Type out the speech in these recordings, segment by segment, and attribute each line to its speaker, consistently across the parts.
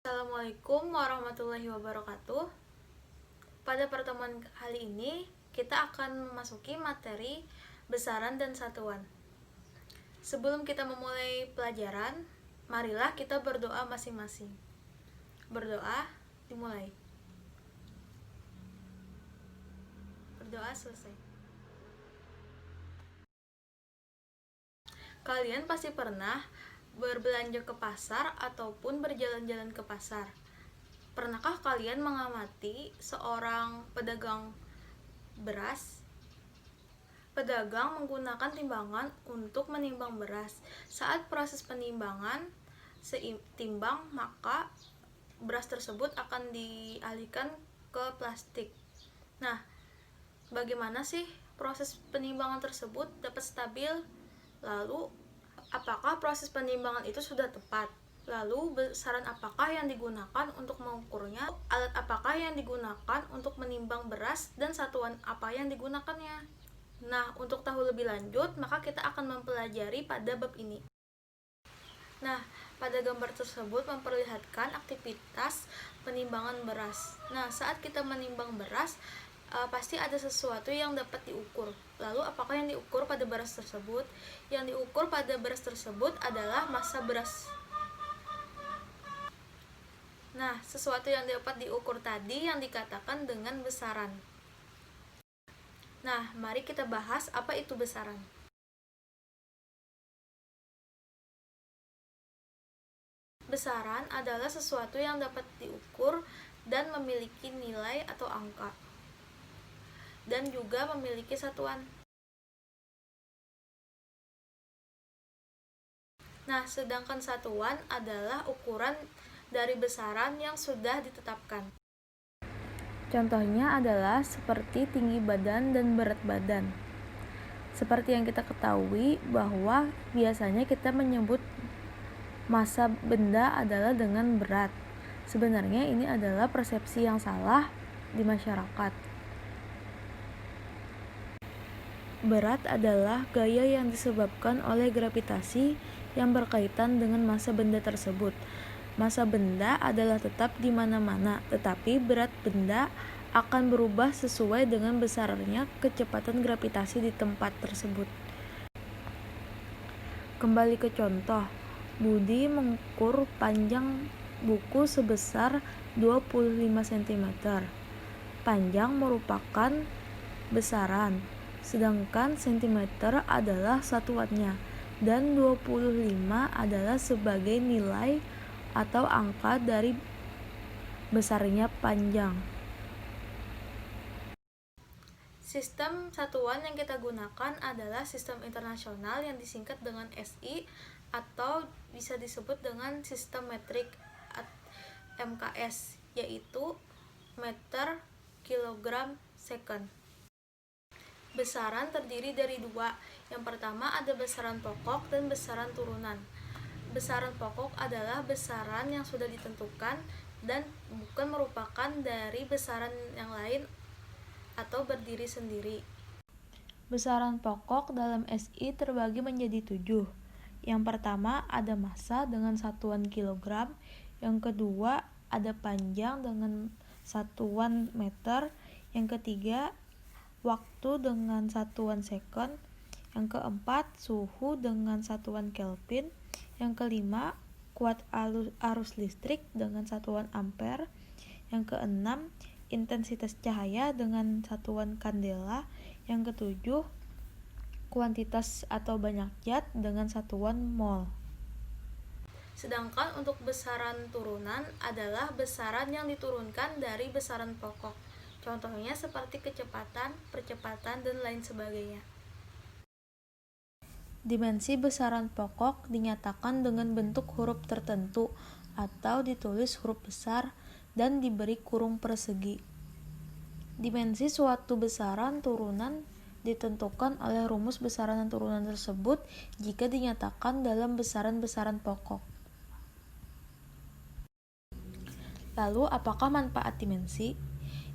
Speaker 1: Assalamualaikum warahmatullahi wabarakatuh. Pada pertemuan kali ini, kita akan memasuki materi besaran dan satuan. Sebelum kita memulai pelajaran, marilah kita berdoa masing-masing. Berdoa, dimulai. Berdoa selesai. Kalian pasti pernah berbelanja ke pasar ataupun berjalan-jalan ke pasar. Pernahkah kalian mengamati seorang pedagang beras? Pedagang menggunakan timbangan untuk menimbang beras. Saat proses penimbangan seimbang, maka beras tersebut akan dialihkan ke plastik. Nah, bagaimana sih proses penimbangan tersebut dapat stabil? Lalu, apakah proses penimbangan itu sudah tepat? Lalu, besaran apakah yang digunakan untuk mengukurnya? Alat apakah yang digunakan untuk menimbang beras? Dan satuan apa yang digunakannya? Nah, untuk tahu lebih lanjut, maka kita akan mempelajari pada bab ini. Nah, pada gambar tersebut memperlihatkan aktivitas penimbangan beras. Nah, saat kita menimbang beras, pasti ada sesuatu yang dapat diukur. Lalu, apakah yang diukur pada beras tersebut? Yang diukur pada beras tersebut adalah massa beras. Nah, sesuatu yang dapat diukur tadi yang dikatakan dengan besaran. Nah, mari kita bahas apa itu besaran. Besaran adalah sesuatu yang dapat diukur dan memiliki nilai atau angka, dan juga memiliki satuan. Nah, sedangkan satuan adalah ukuran dari besaran yang sudah ditetapkan. Contohnya adalah seperti tinggi badan dan berat badan. Seperti yang kita ketahui bahwa biasanya kita menyebut massa benda adalah dengan berat. Sebenarnya ini adalah persepsi yang salah di masyarakat. Berat adalah gaya yang disebabkan oleh gravitasi yang berkaitan dengan massa benda tersebut. Massa benda adalah tetap di mana-mana, tetapi berat benda akan berubah sesuai dengan besarnya kecepatan gravitasi di tempat tersebut. Kembali ke contoh, Budi mengukur panjang buku sebesar 25 cm. Panjang merupakan besaran, sedangkan cm adalah satuannya, dan 25 adalah sebagai nilai atau angka dari besarnya panjang. Sistem satuan yang kita gunakan adalah sistem internasional yang disingkat dengan SI atau bisa disebut dengan sistem metrik MKS, yaitu meter, kilogram, second. Besaran terdiri dari dua. Yang pertama ada besaran pokok dan besaran turunan. Besaran pokok adalah besaran yang sudah ditentukan dan bukan merupakan dari besaran yang lain atau berdiri sendiri. Besaran pokok dalam SI terbagi menjadi 7. Yang pertama ada massa dengan satuan kilogram, yang kedua ada panjang dengan satuan meter, yang ketiga waktu dengan satuan second, yang keempat suhu dengan satuan Kelvin, yang kelima kuat arus listrik dengan satuan ampere, yang keenam intensitas cahaya dengan satuan kandela, yang ketujuh kuantitas atau banyak zat dengan satuan mol. Sedangkan untuk besaran turunan adalah besaran yang diturunkan dari besaran pokok. Contohnya seperti kecepatan, percepatan, dan lain sebagainya. Dimensi besaran pokok dinyatakan dengan bentuk huruf tertentu atau ditulis huruf besar dan diberi kurung persegi. Dimensi suatu besaran turunan ditentukan oleh rumus besaran dan turunan tersebut jika dinyatakan dalam besaran-besaran pokok. Lalu, apakah manfaat dimensi?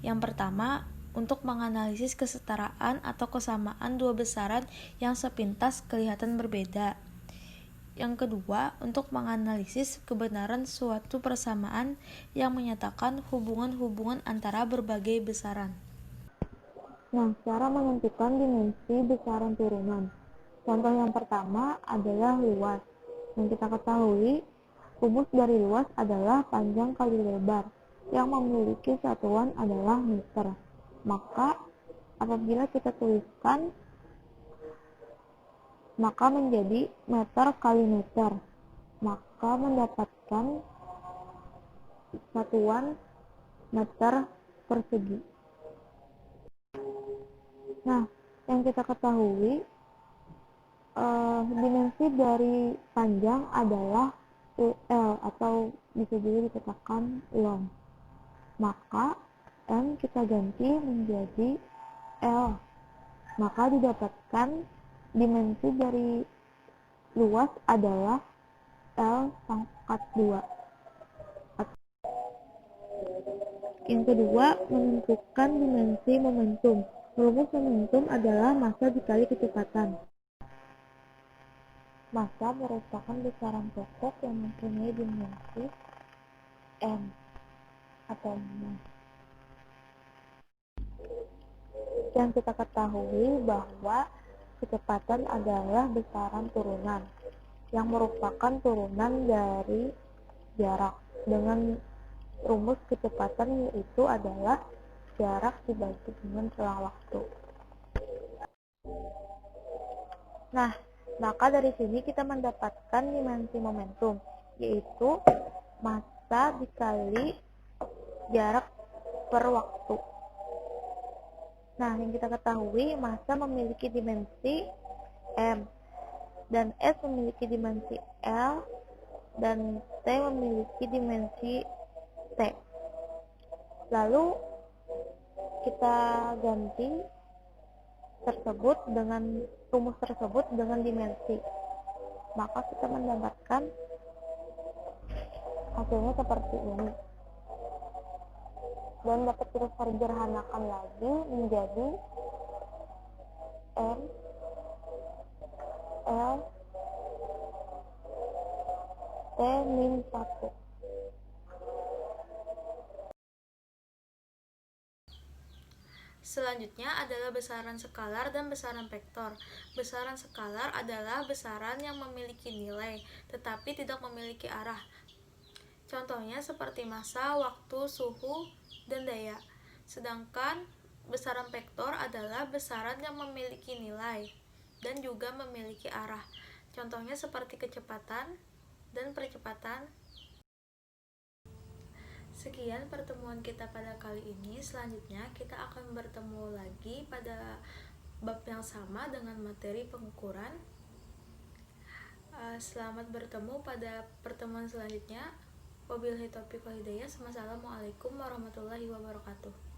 Speaker 1: Yang pertama, untuk menganalisis kesetaraan atau kesamaan dua besaran yang sepintas kelihatan berbeda. Yang kedua, untuk menganalisis kebenaran suatu persamaan yang menyatakan hubungan-hubungan antara berbagai besaran.
Speaker 2: Nah, cara menentukan dimensi besaran turunan. Contoh yang pertama adalah luas. Yang kita ketahui, rumus dari luas adalah panjang kali lebar, yang memiliki satuan adalah meter. Maka, apabila kita tuliskan, maka menjadi meter kali meter. Maka mendapatkan satuan meter persegi. Nah, yang kita ketahui, dimensi dari panjang adalah L atau bisa juga dikatakan long. Maka M kita ganti menjadi L. Maka didapatkan dimensi dari luas adalah L pangkat 2. Yang kedua, menentukan dimensi momentum. Rumus momentum adalah massa dikali kecepatan. Massa merupakan besaran pokok yang mempunyai dimensi m atau mass. Yang kita ketahui bahwa kecepatan adalah besaran turunan yang merupakan turunan dari jarak, dengan rumus kecepatan yaitu adalah jarak dibagi dengan selang waktu. Nah, maka dari sini kita mendapatkan dimensi momentum, yaitu massa dikali jarak per waktu. Nah, yang kita ketahui, massa memiliki dimensi M, dan S memiliki dimensi L, dan T memiliki dimensi T. Lalu, kita ganti rumus tersebut dengan dimensi. Maka kita mendapatkan hasilnya seperti ini. Dan dapat kita sederhanakan lagi menjadi M, L, T min 1.
Speaker 1: Selanjutnya adalah besaran skalar dan besaran vektor. Besaran skalar adalah besaran yang memiliki nilai, tetapi tidak memiliki arah. Contohnya seperti massa, waktu, suhu, dan daya. Sedangkan besaran vektor adalah besaran yang memiliki nilai dan juga memiliki arah. Contohnya seperti kecepatan dan percepatan. Sekian pertemuan kita pada kali ini. Selanjutnya kita akan bertemu lagi pada bab yang sama dengan materi pengukuran. Selamat bertemu pada pertemuan selanjutnya. Wabillahi taufiq wal hidayah. Wassalamualaikum warahmatullahi wabarakatuh.